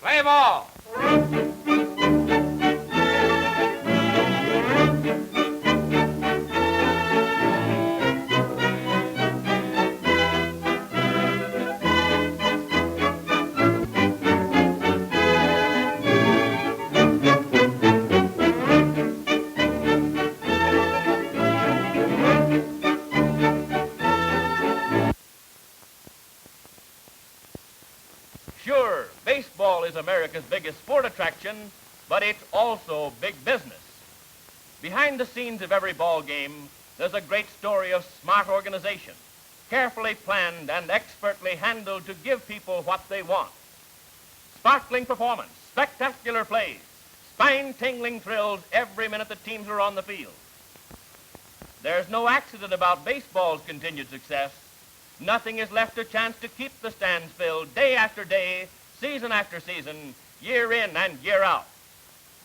Play ball. Sure, baseball is America's biggest sport attraction, but it's also big business. Behind the scenes of every ball game, there's a great story of smart organization, carefully planned and expertly handled to give people what they want. Sparkling performance, spectacular plays, spine-tingling thrills every minute the teams are on the field. There's no accident about baseball's continued success. Nothing is left to chance to keep the stands filled day after day, season after season, year in and year out.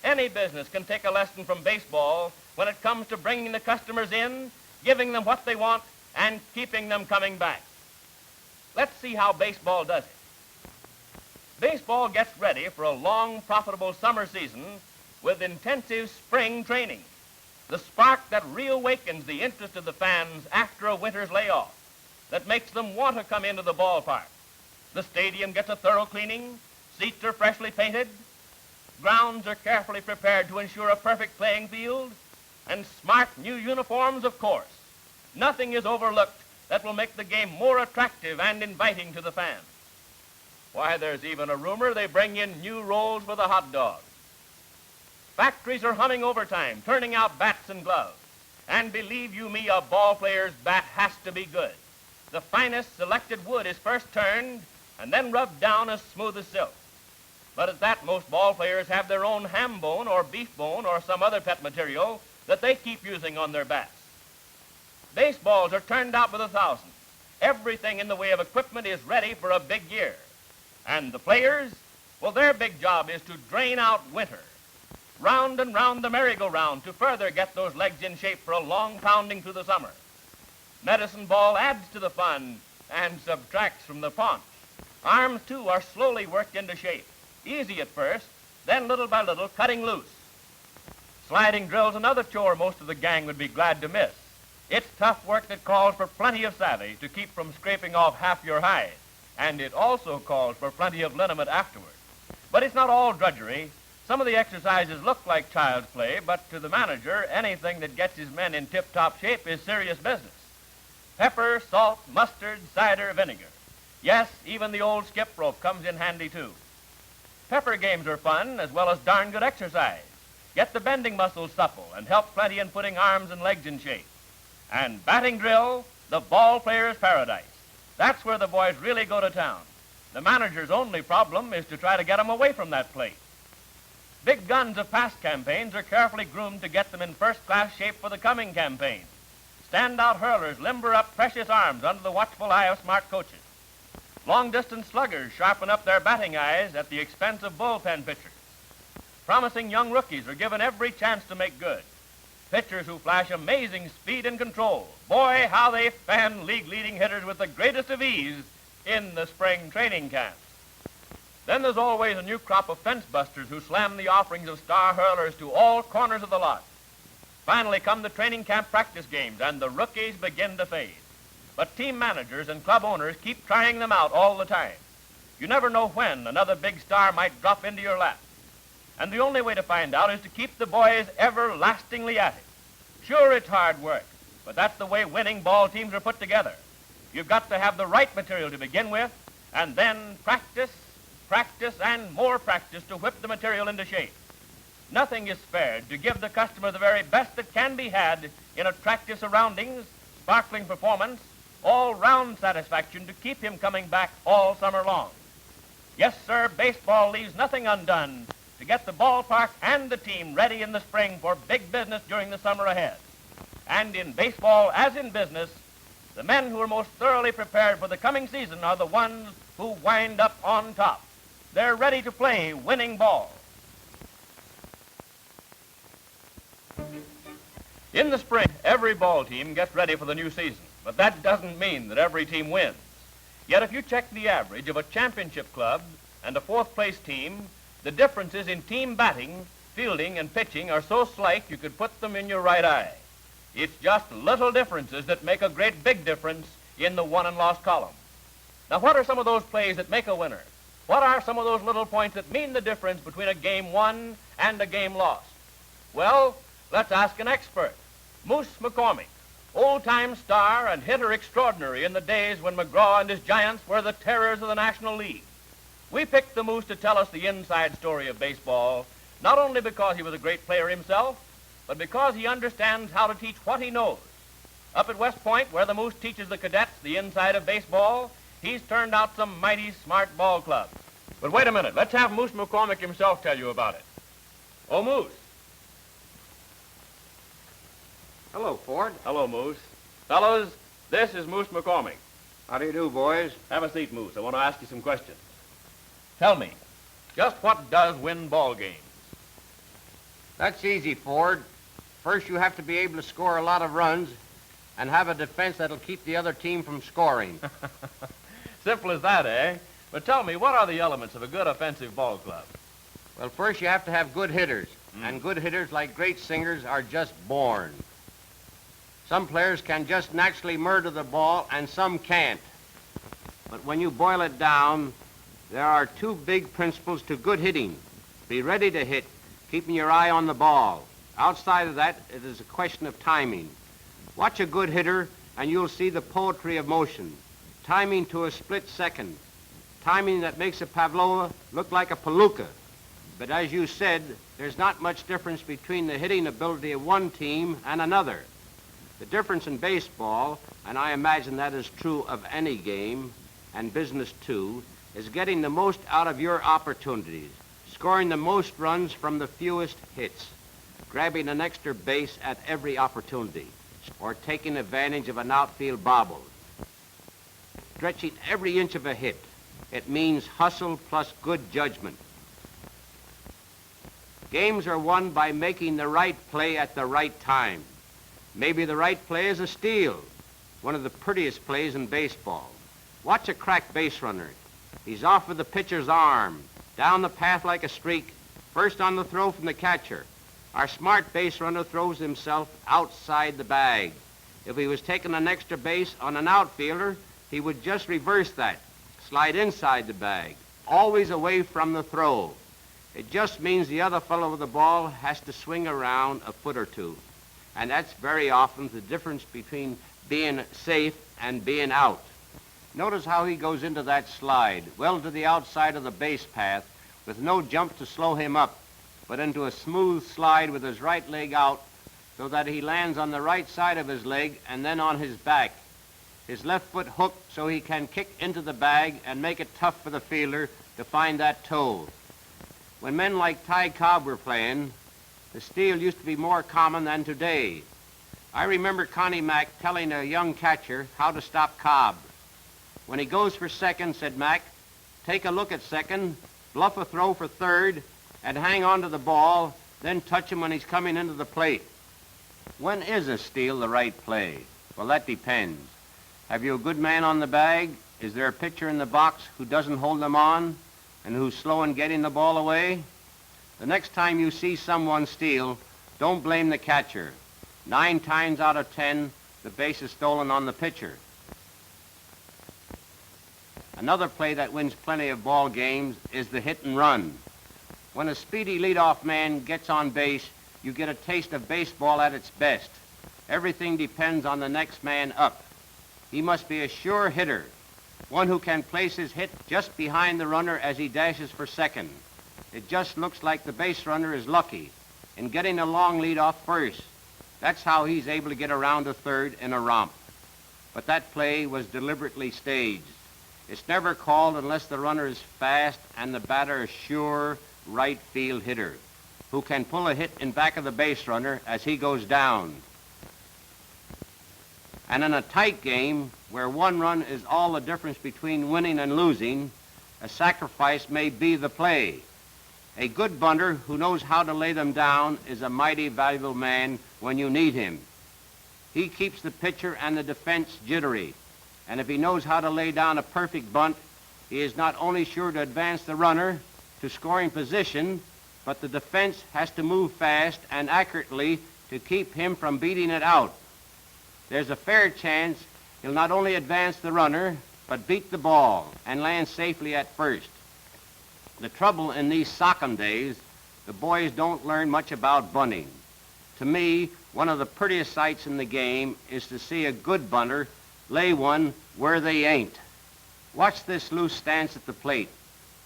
Any business can take a lesson from baseball when it comes to bringing the customers in, giving them what they want, and keeping them coming back. Let's see how baseball does it. Baseball gets ready for a long, profitable summer season with intensive spring training, the spark that reawakens the interest of the fans after a winter's layoff, that makes them want to come into the ballpark. The stadium gets a thorough cleaning, seats are freshly painted, grounds are carefully prepared to ensure a perfect playing field, and smart new uniforms, of course. Nothing is overlooked that will make the game more attractive and inviting to the fans. Why, there's even a rumor they bring in new rolls for the hot dogs. Factories are humming overtime, turning out bats and gloves. And believe you me, a ball player's bat has to be good. The finest selected wood is first turned and then rubbed down as smooth as silk. But at that, most ball players have their own ham bone or beef bone or some other pet material that they keep using on their bats. Baseballs are turned out with 1,000. Everything in the way of equipment is ready for a big year. And the players, well, their big job is to drain out winter. Round and round the merry-go-round to further get those legs in shape for a long pounding through the summer. Medicine ball adds to the fun and subtracts from the paunch. Arms, too, are slowly worked into shape. Easy at first, then little by little cutting loose. Sliding drill's another chore most of the gang would be glad to miss. It's tough work that calls for plenty of savvy to keep from scraping off half your hide, and it also calls for plenty of liniment afterward. But it's not all drudgery. Some of the exercises look like child's play, but to the manager, anything that gets his men in tip-top shape is serious business. Pepper, salt, mustard, cider, vinegar. Yes, even the old skip rope comes in handy, too. Pepper games are fun, as well as darn good exercise. Get the bending muscles supple and help plenty in putting arms and legs in shape. And batting drill, the ball player's paradise. That's where the boys really go to town. The manager's only problem is to try to get them away from that plate. Big guns of past campaigns are carefully groomed to get them in first-class shape for the coming campaign. Standout hurlers limber up precious arms under the watchful eye of smart coaches. Long-distance sluggers sharpen up their batting eyes at the expense of bullpen pitchers. Promising young rookies are given every chance to make good. Pitchers who flash amazing speed and control. Boy, how they fan league-leading hitters with the greatest of ease in the spring training camps. Then there's always a new crop of fence busters who slam the offerings of star hurlers to all corners of the lot. Finally come the training camp practice games, and the rookies begin to fade. But team managers and club owners keep trying them out all the time. You never know when another big star might drop into your lap. And the only way to find out is to keep the boys everlastingly at it. Sure, it's hard work, but that's the way winning ball teams are put together. You've got to have the right material to begin with, and then practice, practice, and more practice to whip the material into shape. Nothing is spared to give the customer the very best that can be had in attractive surroundings, sparkling performance, all-round satisfaction to keep him coming back all summer long. Yes, sir, baseball leaves nothing undone to get the ballpark and the team ready in the spring for big business during the summer ahead. And in baseball, as in business, the men who are most thoroughly prepared for the coming season are the ones who wind up on top. They're ready to play winning ball. In the spring, every ball team gets ready for the new season, but that doesn't mean that every team wins. Yet if you check the average of a championship club, and a fourth-place team, the differences in team batting, fielding, and pitching are so slight you could put them in your right eye. It's just little differences that make a great big difference in the won and lost column. Now, what are some of those plays that make a winner? What are some of those little points that mean the difference between a game won and a game lost? Well, let's ask an expert. Moose McCormick, old-time star and hitter extraordinary in the days when McGraw and his Giants were the terrors of the National League. We picked the Moose to tell us the inside story of baseball, not only because he was a great player himself, but because he understands how to teach what he knows. Up at West Point, where the Moose teaches the cadets the inside of baseball, he's turned out some mighty smart ball clubs. But wait a minute. Let's have Moose McCormick himself tell you about it. Oh, Moose. Hello, Ford. Hello, Moose. Fellows, this is Moose McCormick. How do you do, boys? Have a seat, Moose. I want to ask you some questions. Tell me, just what does win ball games? That's easy, Ford. First, you have to be able to score a lot of runs and have a defense that'll keep the other team from scoring. Simple as that, eh? But tell me, what are the elements of a good offensive ball club? Well, first, you have to have good hitters. And good hitters, like great singers, are just born. Some players can just naturally murder the ball, and some can't. But when you boil it down, there are two big principles to good hitting. Be ready to hit, keeping your eye on the ball. Outside of that, it is a question of timing. Watch a good hitter, and you'll see the poetry of motion. Timing to a split second. Timing that makes a pavlova look like a palooka. But as you said, there's not much difference between the hitting ability of one team and another. The difference in baseball, and I imagine that is true of any game, and business too, is getting the most out of your opportunities, scoring the most runs from the fewest hits, grabbing an extra base at every opportunity, or taking advantage of an outfield bobble. Stretching every inch of a hit. It means hustle plus good judgment. Games are won by making the right play at the right time. Maybe the right play is a steal, one of the prettiest plays in baseball. Watch a crack base runner. He's off with the pitcher's arm, down the path like a streak, first on the throw from the catcher. Our smart base runner throws himself outside the bag. If he was taking an extra base on an outfielder, he would just reverse that, slide inside the bag, always away from the throw. It just means the other fellow with the ball has to swing around a foot or two. And that's very often the difference between being safe and being out. Notice how he goes into that slide, well to the outside of the base path, with no jump to slow him up, but into a smooth slide with his right leg out so that he lands on the right side of his leg and then on his back. His left foot hooked so he can kick into the bag and make it tough for the fielder to find that toe. When men like Ty Cobb were playing, the steal used to be more common than today. I remember Connie Mack telling a young catcher how to stop Cobb. When he goes for second, said Mack, take a look at second, bluff a throw for third, and hang on to the ball, then touch him when he's coming into the plate. When is a steal the right play? Well, that depends. Have you a good man on the bag? Is there a pitcher in the box who doesn't hold them on and who's slow in getting the ball away? The next time you see someone steal, don't blame the catcher. 9 times out of 10, the base is stolen on the pitcher. Another play that wins plenty of ball games is the hit and run. When a speedy leadoff man gets on base, you get a taste of baseball at its best. Everything depends on the next man up. He must be a sure hitter, one who can place his hit just behind the runner as he dashes for second. It just looks like the base runner is lucky in getting a long lead off first. That's how he's able to get around to third in a romp. But that play was deliberately staged. It's never called unless the runner is fast and the batter a sure right field hitter who can pull a hit in back of the base runner as he goes down. And in a tight game where one run is all the difference between winning and losing, a sacrifice may be the play. A good bunter who knows how to lay them down is a mighty valuable man when you need him. He keeps the pitcher and the defense jittery, and if he knows how to lay down a perfect bunt, he is not only sure to advance the runner to scoring position, but the defense has to move fast and accurately to keep him from beating it out. There's a fair chance he'll not only advance the runner, but beat the ball and land safely at first. The trouble in these Socom days, the boys don't learn much about bunting. To me, one of the prettiest sights in the game is to see a good bunter lay one where they ain't. Watch this loose stance at the plate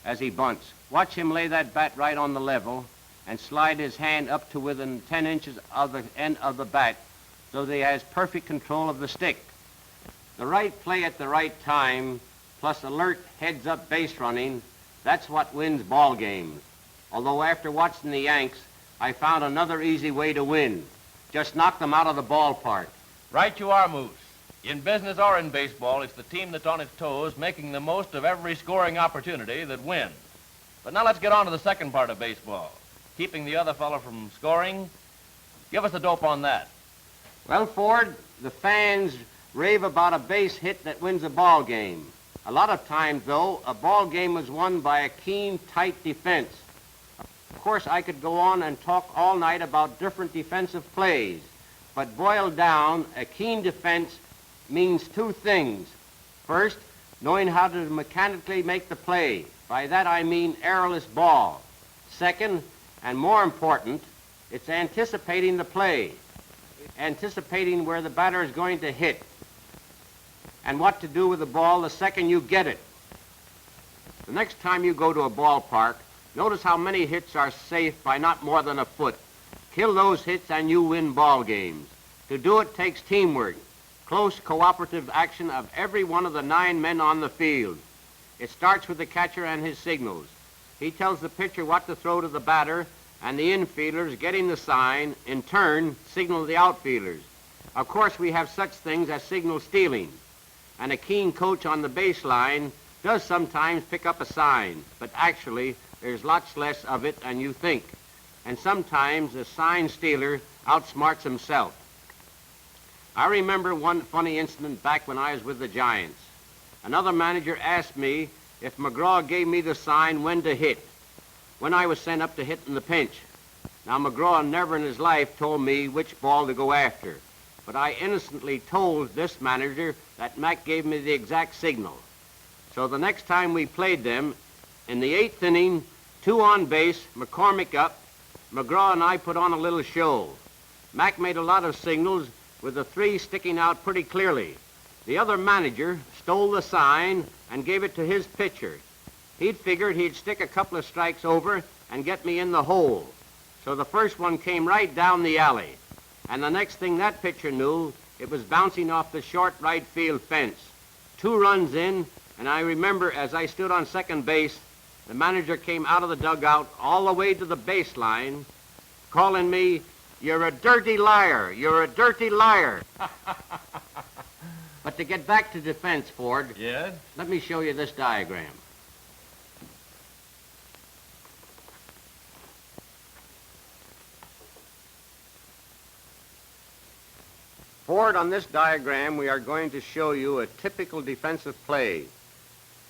as he bunts. Watch him lay that bat right on the level and slide his hand up to within 10 inches of the end of the bat so that he has perfect control of the stick. The right play at the right time, plus alert heads-up base running, that's what wins ball games. Although after watching the Yanks, I found another easy way to win. Just knock them out of the ballpark. Right you are, Moose. In business or in baseball, it's the team that's on its toes, making the most of every scoring opportunity, that wins. But now let's get on to the second part of baseball, keeping the other fellow from scoring. Give us the dope on that. Well, Ford, the fans rave about a base hit that wins a ball game. A lot of times, though, a ball game was won by a keen, tight defense. Of course, I could go on and talk all night about different defensive plays, but boiled down, a keen defense means two things. First, knowing how to mechanically make the play. By that I mean errorless ball. Second, and more important, it's anticipating the play, anticipating where the batter is going to hit, and what to do with the ball the second you get it. The next time you go to a ballpark, notice how many hits are safe by not more than a foot. Kill those hits and you win ball games. To do it takes teamwork, close cooperative action of every one of the 9 men on the field. It starts with the catcher and his signals. He tells the pitcher what to throw to the batter, and the infielders, getting the sign, in turn, signal the outfielders. Of course, we have such things as signal stealing, and a keen coach on the baseline does sometimes pick up a sign, but actually, there's lots less of it than you think, and sometimes the sign stealer outsmarts himself. I remember one funny incident back when I was with the Giants. Another manager asked me if McGraw gave me the sign when to hit, when I was sent up to hit in the pinch. Now, McGraw never in his life told me which ball to go after, but I innocently told this manager that Mac gave me the exact signal. So the next time we played them, in the 8th inning, 2 on base, McCormick up, McGraw and I put on a little show. Mac made a lot of signals with the 3 sticking out pretty clearly. The other manager stole the sign and gave it to his pitcher. He'd figured he'd stick a couple of strikes over and get me in the hole. So the first one came right down the alley. And the next thing that pitcher knew, it was bouncing off the short right field fence. 2 runs in, and I remember as I stood on second base, the manager came out of the dugout all the way to the baseline, calling me, "You're a dirty liar, you're a dirty liar." But to get back to defense, Ford, Yes? let me show you this diagram. Ford, on this diagram, we are going to show you a typical defensive play.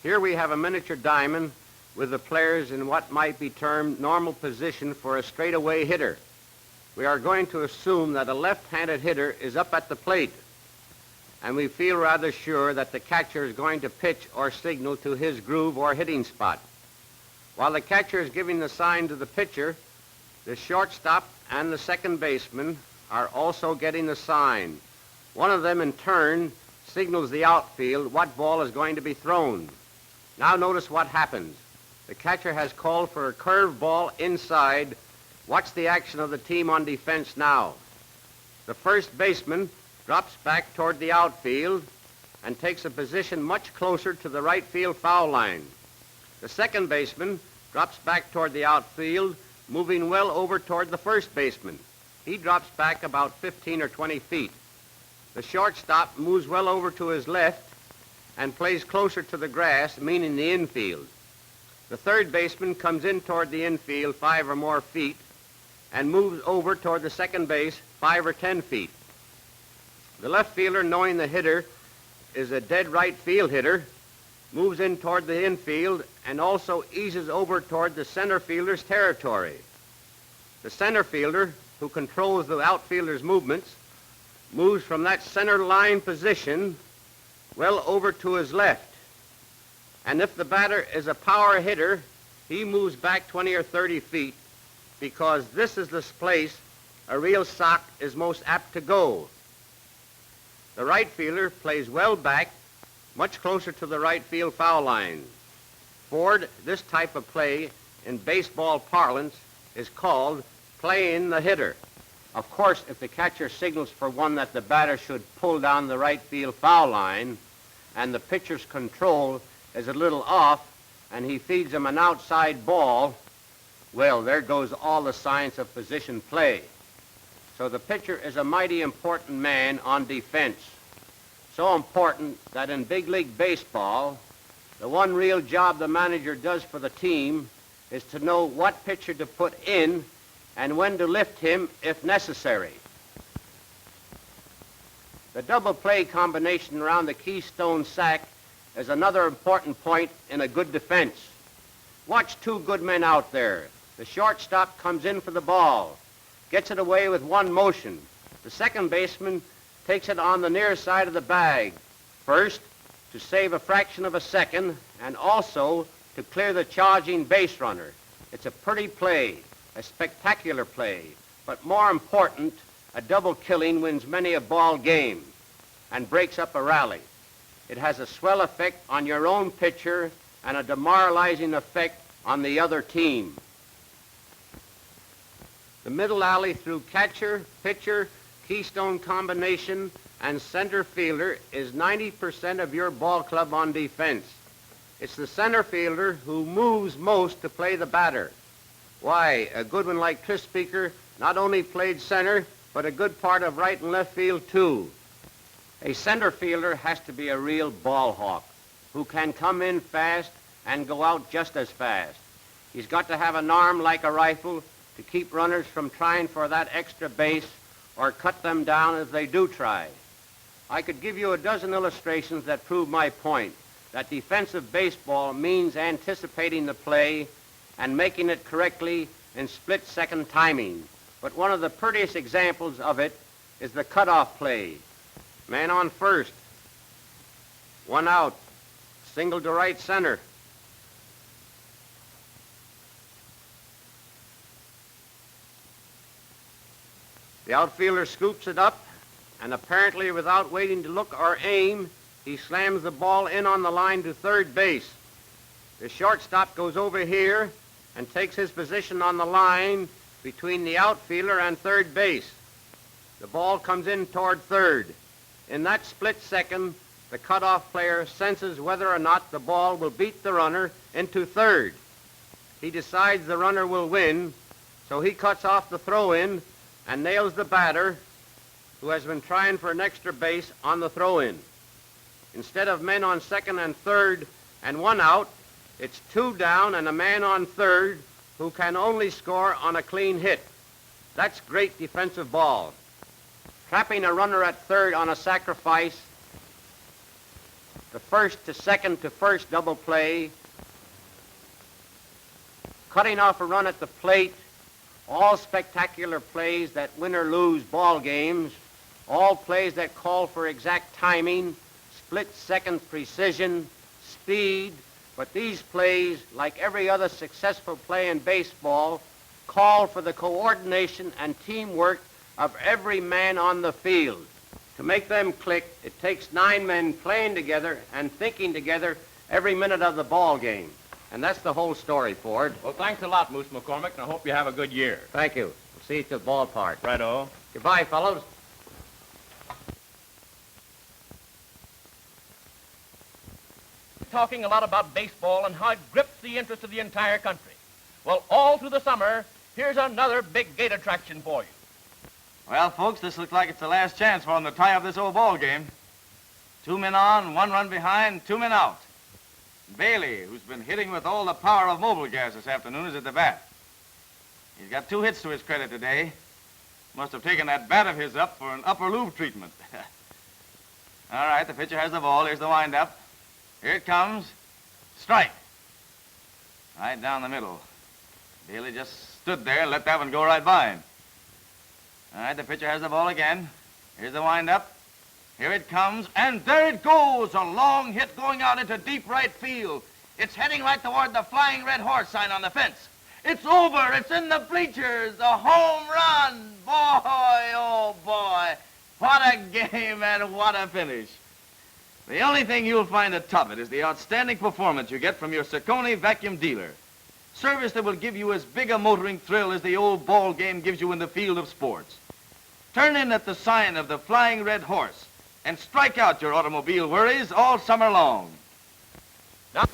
Here we have a miniature diamond with the players in what might be termed normal position for a straightaway hitter. We are going to assume that a left-handed hitter is up at the plate, and we feel rather sure that the catcher is going to pitch or signal to his groove or hitting spot. While the catcher is giving the sign to the pitcher, the shortstop and the second baseman are also getting the sign. One of them, in turn, signals the outfield what ball is going to be thrown. Now notice what happens. The catcher has called for a curved ball inside. Watch the action of the team on defense now. The first baseman drops back toward the outfield and takes a position much closer to the right field foul line. The second baseman drops back toward the outfield, moving well over toward the first baseman. He drops back about 15 or 20 feet. The shortstop moves well over to his left and plays closer to the grass, meaning the infield. The third baseman comes in toward the infield 5 or more feet and moves over toward the second base 5 or 10 feet. The left fielder, knowing the hitter is a dead right field hitter, moves in toward the infield and also eases over toward the center fielder's territory. The center fielder, who controls the outfielder's movements, moves from that center line position well over to his left. And if the batter is a power hitter, he moves back 20 or 30 feet because this is the place a real sock is most apt to go. The right fielder plays well back, much closer to the right field foul line. Ford, this type of play in baseball parlance is called playing the hitter. Of course, if the catcher signals for one that the batter should pull down the right field foul line and the pitcher's control is a little off and he feeds him an outside ball, well, there goes all the science of position play. So the pitcher is a mighty important man on defense. So important that in big league baseball, the one real job the manager does for the team is to know what pitcher to put in and when to lift him if necessary. The double play combination around the keystone sack is another important point in a good defense. Watch two good men out there. The shortstop comes in for the ball, gets it away with one motion. The second baseman takes it on the near side of the bag, first to save a fraction of a second and also to clear the charging base runner. It's a pretty play, a spectacular play, but more important, a double killing wins many a ball game and breaks up a rally. It has a swell effect on your own pitcher and a demoralizing effect on the other team. The middle alley through catcher, pitcher, keystone combination, and center fielder is 90% of your ball club on defense. It's the center fielder who moves most to play the batter. Why, a good one like Chris Speaker not only played center, but a good part of right and left field too. A center fielder has to be a real ball hawk who can come in fast and go out just as fast. He's got to have an arm like a rifle to keep runners from trying for that extra base or cut them down if they do try. I could give you a dozen illustrations that prove my point, that defensive baseball means anticipating the play and making it correctly in split-second timing. But one of the prettiest examples of it is the cutoff play. Man on first, one out, single to right center. The outfielder scoops it up, and apparently without waiting to look or aim, he slams the ball in on the line to third base. The shortstop goes over here and takes his position on the line between the outfielder and third base. The ball comes in toward third. In that split second, the cutoff player senses whether or not the ball will beat the runner into third. He decides the runner will win, so he cuts off the throw-in and nails the batter, who has been trying for an extra base, on the throw-in. Instead of men on second and third and one out, it's two down and a man on third who can only score on a clean hit. That's great defensive ball. Trapping a runner at third on a sacrifice, the first to second to first double play, cutting off a run at the plate, all spectacular plays that win or lose ball games, all plays that call for exact timing, split-second precision, speed, but these plays, like every other successful play in baseball, call for the coordination and teamwork of every man on the field. To make them click, it takes 9 men playing together and thinking together every minute of the ball game. And that's the whole story, Ford. Well, thanks a lot, Moose McCormick, and I hope you have a good year. Thank you. We'll see you at the ballpark. Righto. Goodbye, fellows. Talking a lot about baseball and how it grips the interest of the entire country. Well, all through the summer, here's another big gate attraction for you. Well, folks, this looks like it's the last chance for them to tie up this old ball game. 2 men on, 1 run behind, 2 men out. Bailey, who's been hitting with all the power of mobile gas this afternoon, is at the bat. He's got 2 hits to his credit today. Must have taken that bat of his up for an upper loop treatment. All right, the pitcher has the ball. Here's the windup. Here it comes. Strike. Right down the middle. Bailey just stood there and let that one go right by him. All right, the pitcher has the ball again. Here's the windup. Here it comes, and there it goes. A long hit going out into deep right field. It's heading right toward the flying red horse sign on the fence. It's over. It's in the bleachers. A home run. Boy, oh boy. What a game and what a finish. The only thing you'll find to top it is the outstanding performance you get from your Socony-Vacuum dealer. Service that will give you as big a motoring thrill as the old ball game gives you in the field of sports. Turn in at the sign of the flying red horse and strike out your automobile worries all summer long. Now